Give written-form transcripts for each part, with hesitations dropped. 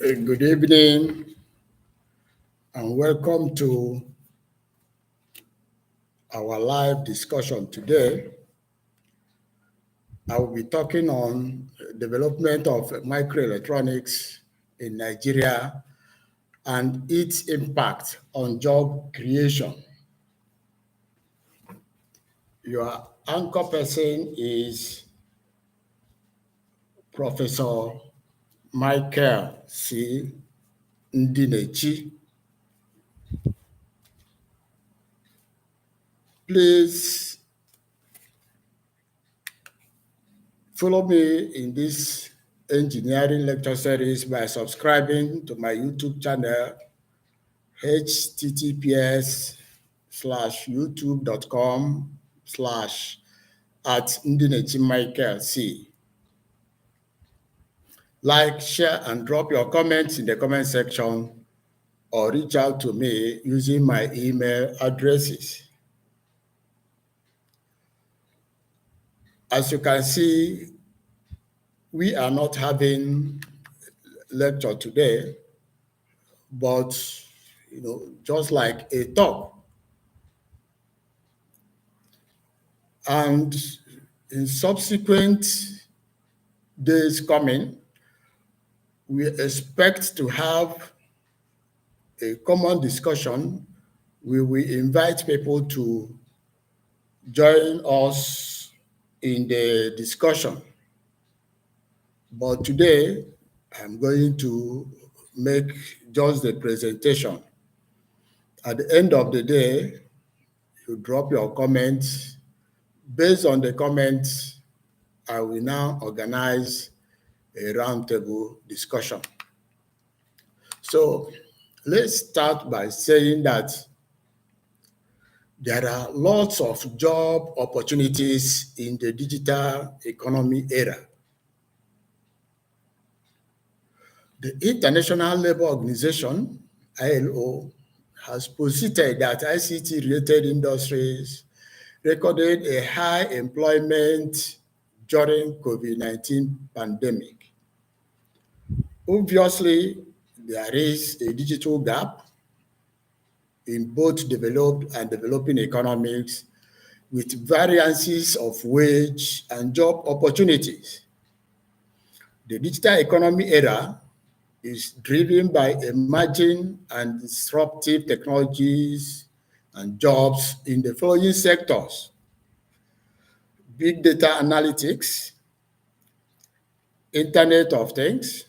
Good evening and welcome to our live discussion today. I will be talking on development of microelectronics in Nigeria and its impact on job creation. Your anchor person is Professor Michael C. Ndinechi. Please follow me in this engineering lecture series by subscribing to my YouTube channel, https://youtube.com/@Ndinechi-Michael-C. Like, share, and drop your comments in the comment section or reach out to me using my email addresses. As you can see, we are not having lecture today, but just like a talk. And in subsequent days coming, we expect to have a common discussion where we invite people to join us in the discussion. But today, I'm going to make just the presentation. At the end of the day, you drop your comments. Based on the comments, I will now organize a roundtable discussion. So let's start by saying that there are lots of job opportunities in the digital economy era. The International Labour Organization, ILO, has posited that ICT-related industries recorded a high employment during COVID-19 pandemic. Obviously, there is a digital gap in both developed and developing economies with variances of wage and job opportunities. The digital economy era is driven by emerging and disruptive technologies and jobs in the following sectors: big data analytics, Internet of Things,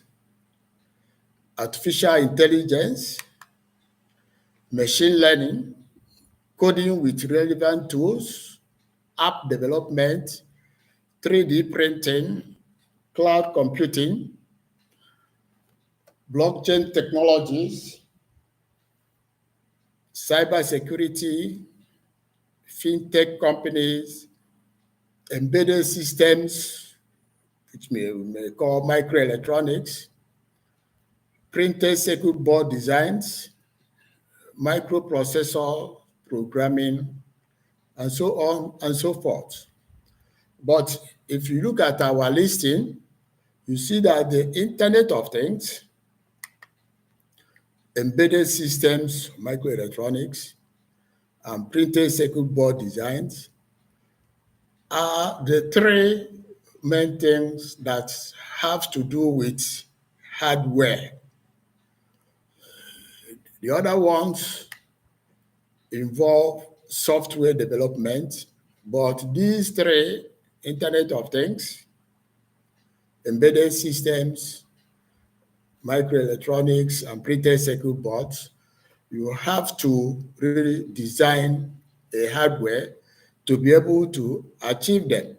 artificial intelligence, machine learning, coding with relevant tools, app development, 3D printing, cloud computing, blockchain technologies, cybersecurity, fintech companies, embedded systems, which we may call microelectronics, printed circuit board designs, microprocessor programming, and so on and so forth. But if you look at our listing, you see that the Internet of Things, embedded systems, microelectronics, and printed circuit board designs are the three main things that have to do with hardware. The other ones involve software development, but these three, Internet of Things, embedded systems, microelectronics, and printed circuit boards, you have to really design a hardware to be able to achieve them.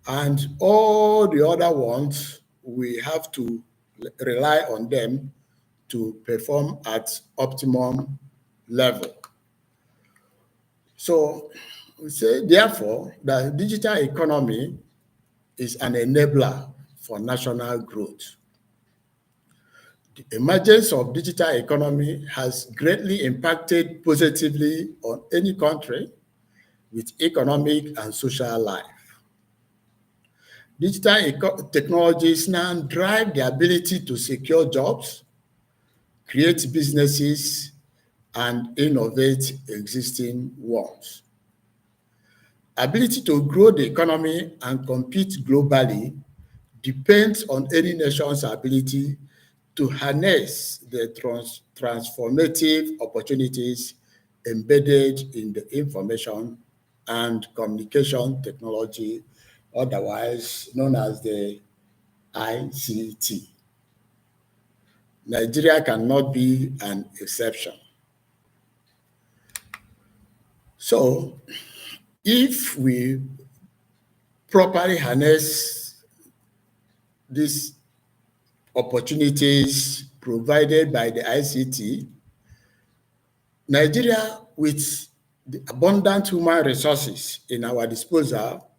And all the other ones, we have to rely on them to perform at optimum level. So we say, therefore, that digital economy is an enabler for national growth. The emergence of digital economy has greatly impacted positively on any country with economic and social life. Digital technologies now drive the ability to secure jobs, create businesses, and innovate existing ones. Ability to grow the economy and compete globally depends on any nation's ability to harness the transformative opportunities embedded in the information and communication technology, otherwise known as the ICT. Nigeria cannot be an exception. So, if we properly harness these opportunities provided by the ICT, Nigeria, with the abundant human resources in our disposal,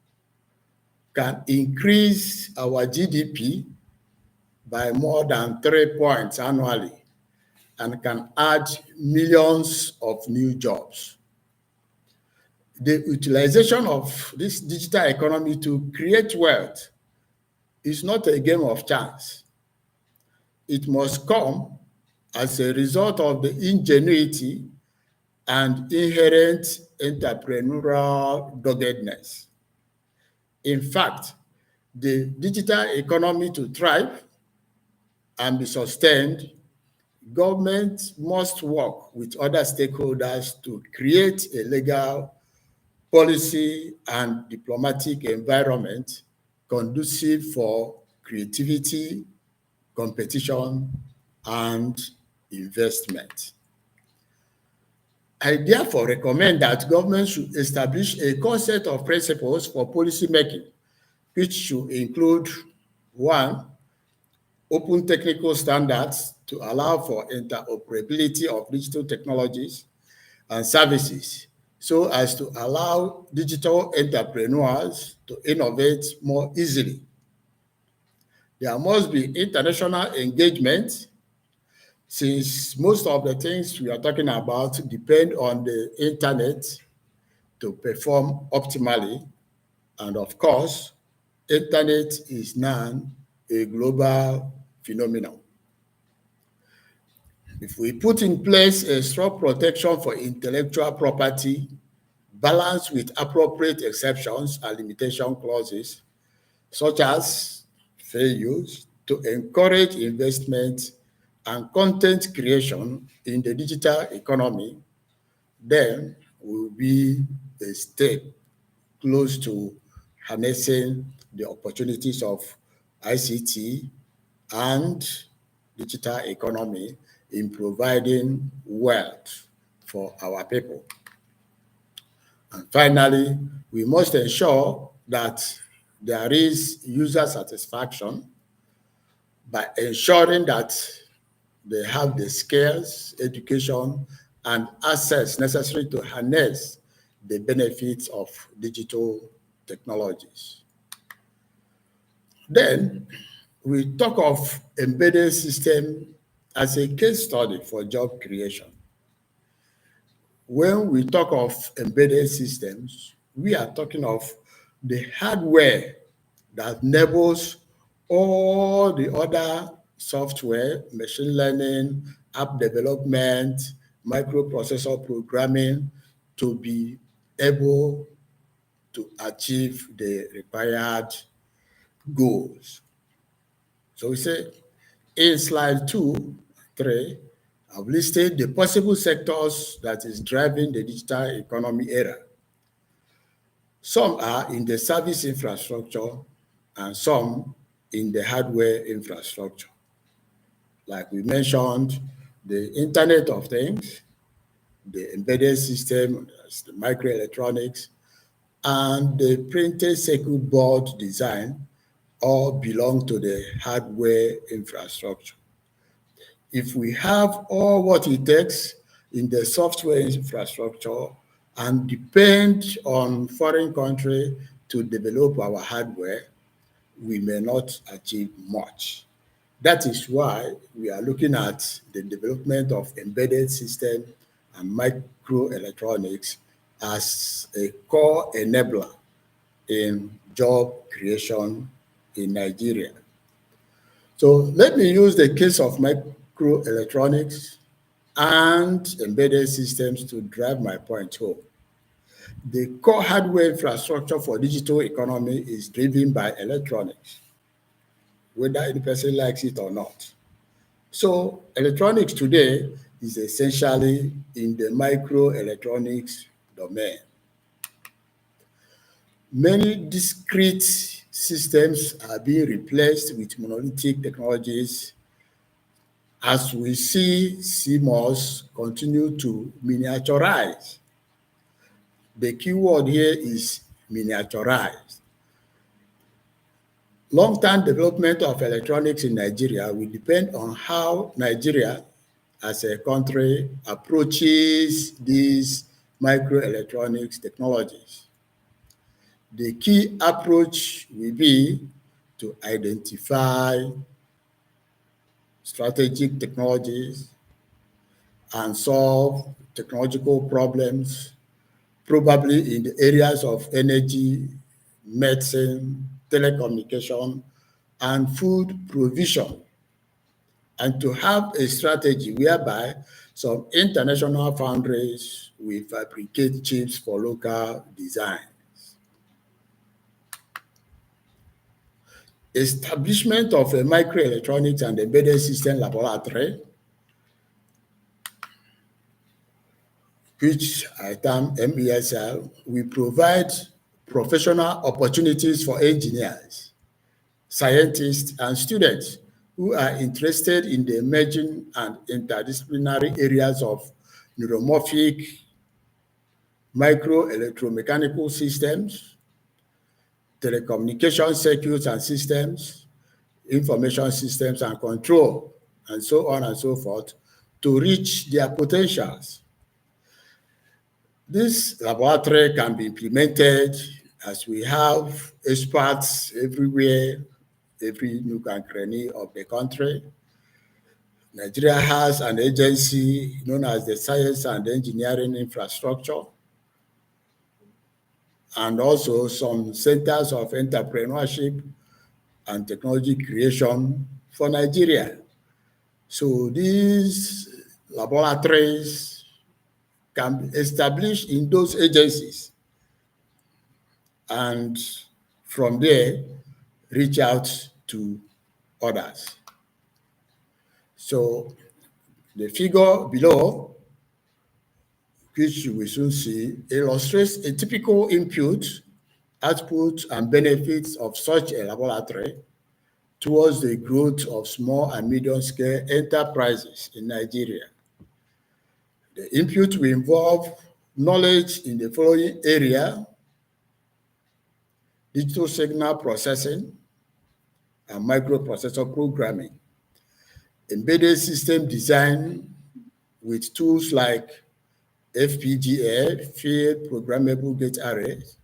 can increase our GDP by more than 3 points annually and can add millions of new jobs. The utilization of this digital economy to create wealth is not a game of chance. It must come as a result of the ingenuity and inherent entrepreneurial doggedness. In fact, the digital economy to thrive and be sustained, government must work with other stakeholders to create a legal, policy, and diplomatic environment conducive for creativity, competition, and investment. I therefore recommend that government should establish a core set of principles for policy making, which should include: one, open technical standards to allow for interoperability of digital technologies and services, so as to allow digital entrepreneurs to innovate more easily. There must be international engagement, since most of the things we are talking about depend on the internet to perform optimally. And of course, internet is now a global phenomenon. If we put in place a strong protection for intellectual property, balanced with appropriate exceptions and limitation clauses, such as fair use, to encourage investment and content creation in the digital economy, then we'll be a step close to harnessing the opportunities of ICT and digital economy in providing wealth for our people. And finally, we must ensure that there is user satisfaction by ensuring that they have the skills, education, and access necessary to harness the benefits of digital technologies. Then we talk of embedded system as a case study for job creation. When we talk of embedded systems, we are talking of the hardware that enables all the other software, machine learning, app development, microprocessor programming to be able to achieve the required goals. So we say in slide 2, 3, I've listed the possible sectors that is driving the digital economy era. Some are in the service infrastructure and some in the hardware infrastructure. Like we mentioned, the Internet of Things, the embedded system, the microelectronics, and the printed circuit board design all belong to the hardware infrastructure. If we have all what it takes in the software infrastructure and depend on foreign country to develop our hardware, we may not achieve much. That is why we are looking at the development of embedded system and microelectronics as a core enabler in job creation in Nigeria. So let me use the case of microelectronics, and embedded systems to drive my point home. The core hardware infrastructure for digital economy is driven by electronics, whether any person likes it or not. So electronics today is essentially in the microelectronics domain. Many discrete systems are being replaced with monolithic technologies as we see CMOS continue to miniaturize. The key word here is miniaturize. Long-term development of electronics in Nigeria will depend on how Nigeria as a country approaches these microelectronics technologies. The key approach will be to identify strategic technologies and solve technological problems, probably in the areas of energy, medicine, telecommunication, and food provision, and to have a strategy whereby some international foundries will fabricate chips for local design. Establishment of a microelectronics and embedded system laboratory, which I term MESL, will provide professional opportunities for engineers, scientists, and students who are interested in the emerging and interdisciplinary areas of neuromorphic microelectromechanical systems, telecommunication circuits and systems, information systems and control, and so on and so forth, to reach their potentials. This laboratory can be implemented as we have experts everywhere, every nook and cranny of the country. Nigeria has an agency known as the Science and Engineering Infrastructure, and also some centers of entrepreneurship and technology creation for Nigeria. So these laboratories can be established in those agencies, and from there reach out to others. So the figure below, which you will soon see, illustrates a typical input, output, and benefits of such a laboratory towards the growth of small and medium-scale enterprises in Nigeria. The input will involve knowledge in the following area: digital signal processing and microprocessor programming, embedded system design with tools like FPGA, field programmable gate arrays,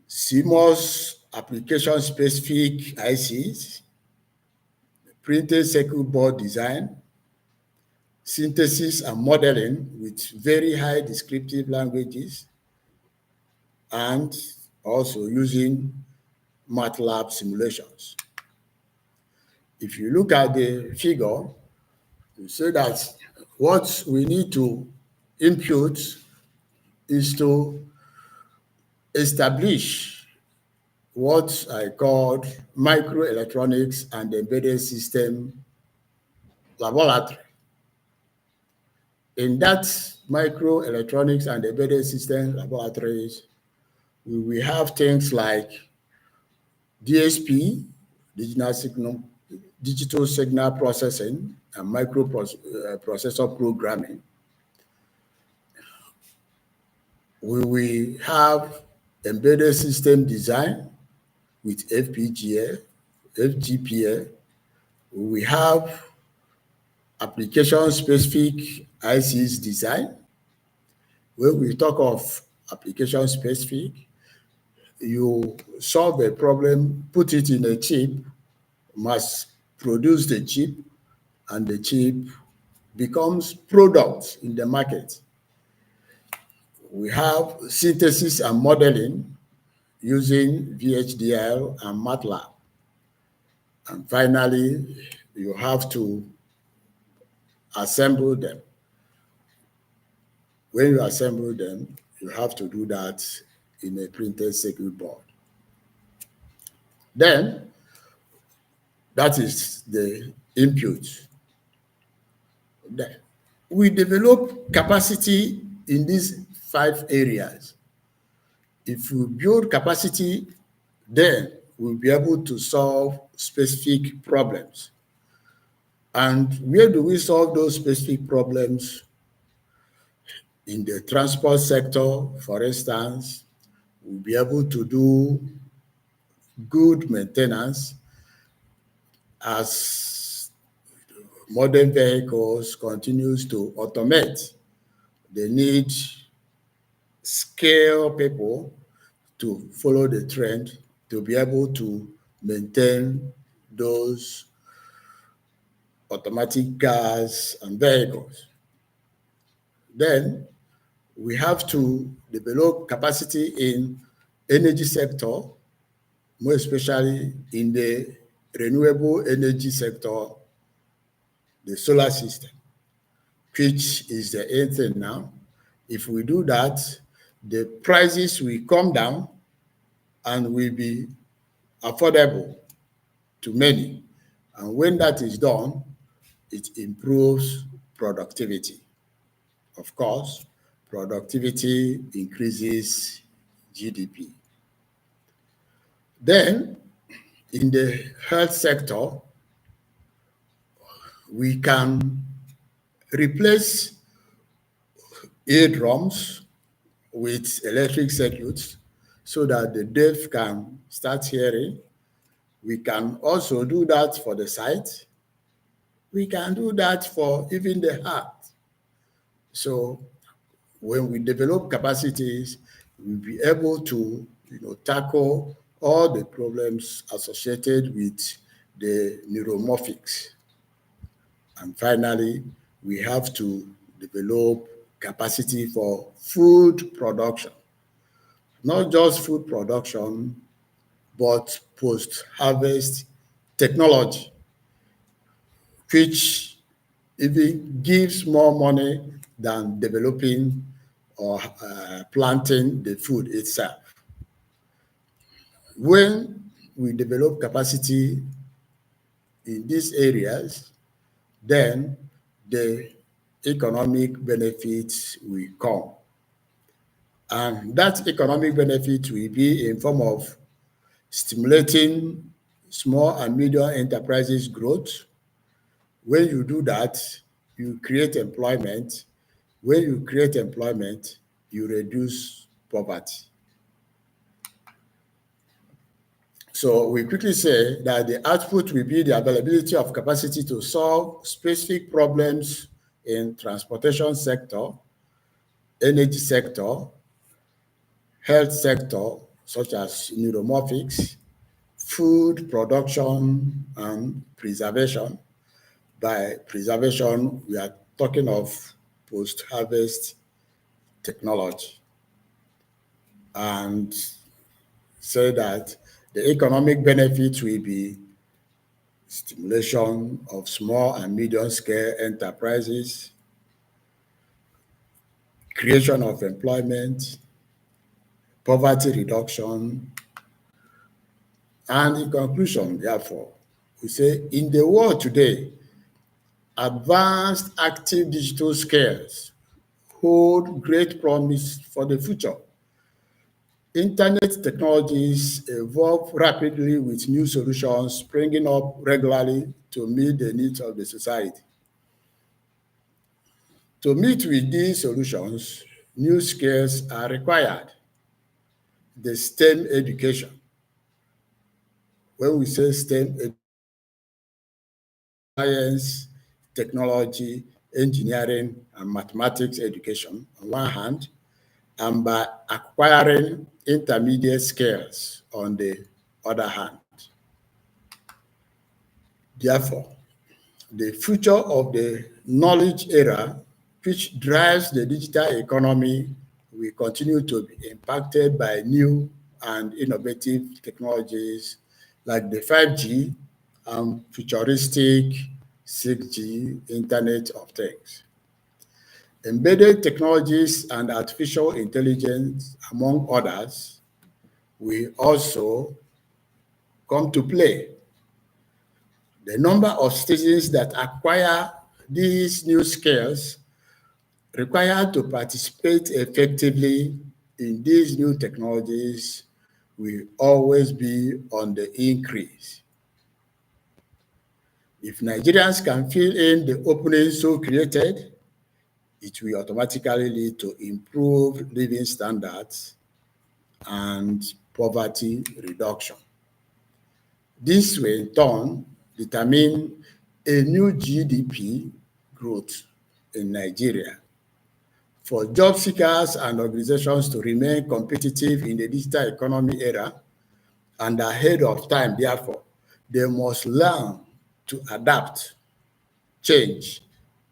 CMOS application-specific ICs, printed circuit board design, synthesis and modeling with very high descriptive languages, and also using MATLAB simulations. If you look at the figure, you see that what we need to impute is to establish what I called microelectronics and embedded system laboratory. In that microelectronics and embedded system laboratories, we will have things like DSP, digital signal processing, and microprocessor programming. We will have embedded system design with FPGA, FGPA. We have application-specific ICs design. When we talk of application-specific, you solve a problem, put it in a chip, must produce the chip, and the chip becomes product in the market. We have synthesis and modeling using VHDL and MATLAB. And finally, you have to assemble them. When you assemble them, you have to do that in a printed circuit board. Then, that is the input. Then, we develop capacity in these 5 areas. If we build capacity, then we'll be able to solve specific problems. And where do we solve those specific problems? In the transport sector, for instance, we'll be able to do good maintenance as modern vehicles continues to automate. They need skilled people to follow the trend to be able to maintain those automatic cars and vehicles. Then we have to develop capacity in energy sector, more especially in the renewable energy sector, the solar system, which is the in thing now. If we do that, the prices will come down and will be affordable to many. And when that is done, it improves productivity. Of course, productivity increases GDP. Then, in the health sector, we can replace eardrums with electric circuits so that the deaf can start hearing. We can also do that for the sight. We can do that for even the heart. So when we develop capacities, we'll be able to tackle all the problems associated with the neuromorphics. And finally, we have to develop capacity for food production. Not just food production, but post-harvest technology, which even gives more money than developing or planting the food itself. When we develop capacity in these areas, then the economic benefits will come. And that economic benefit will be in form of stimulating small and medium enterprises growth. When you do that, you create employment. When you create employment, you reduce poverty. So we quickly say that the output will be the availability of capacity to solve specific problems in transportation sector, energy sector, health sector, such as neuromorphics, food production and preservation. By preservation, we are talking of post-harvest technology. And say that the economic benefit will be stimulation of small and medium-scale enterprises, creation of employment, poverty reduction, and in conclusion, therefore, we say in the world today, advanced active digital skills hold great promise for the future. Internet technologies evolve rapidly with new solutions springing up regularly to meet the needs of the society. To meet with these solutions, new skills are required. The STEM education. When we say STEM education, science, technology, engineering, and mathematics education on one hand, and by acquiring intermediate skills on the other hand. Therefore, the future of the knowledge era, which drives the digital economy, will continue to be impacted by new and innovative technologies like the 5G and futuristic 6G Internet of Things. Embedded technologies and artificial intelligence, among others, will also come to play. The number of citizens that acquire these new skills required to participate effectively in these new technologies will always be on the increase. If Nigerians can fill in the openings so created, it will automatically lead to improved living standards and poverty reduction. This will in turn determine a new GDP growth in Nigeria. For job seekers and organizations to remain competitive in the digital economy era and ahead of time, therefore, they must learn to adapt, change,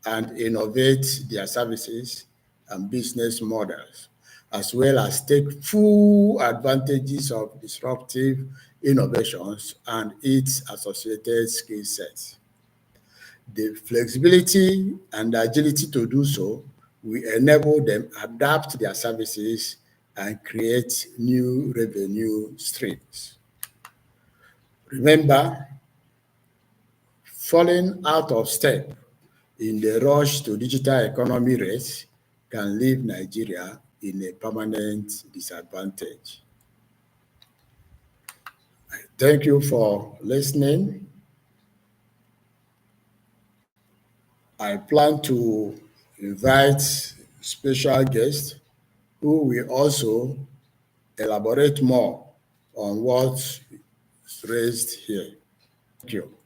and innovate their services and business models, as well as take full advantages of disruptive innovations and its associated skill sets. The flexibility and agility to do so will enable them adapt their services and create new revenue streams. Remember, falling out of step in the rush to digital economy race can leave Nigeria in a permanent disadvantage. Thank you for listening. I plan to invite special guests who will also elaborate more on what's raised here. Thank you.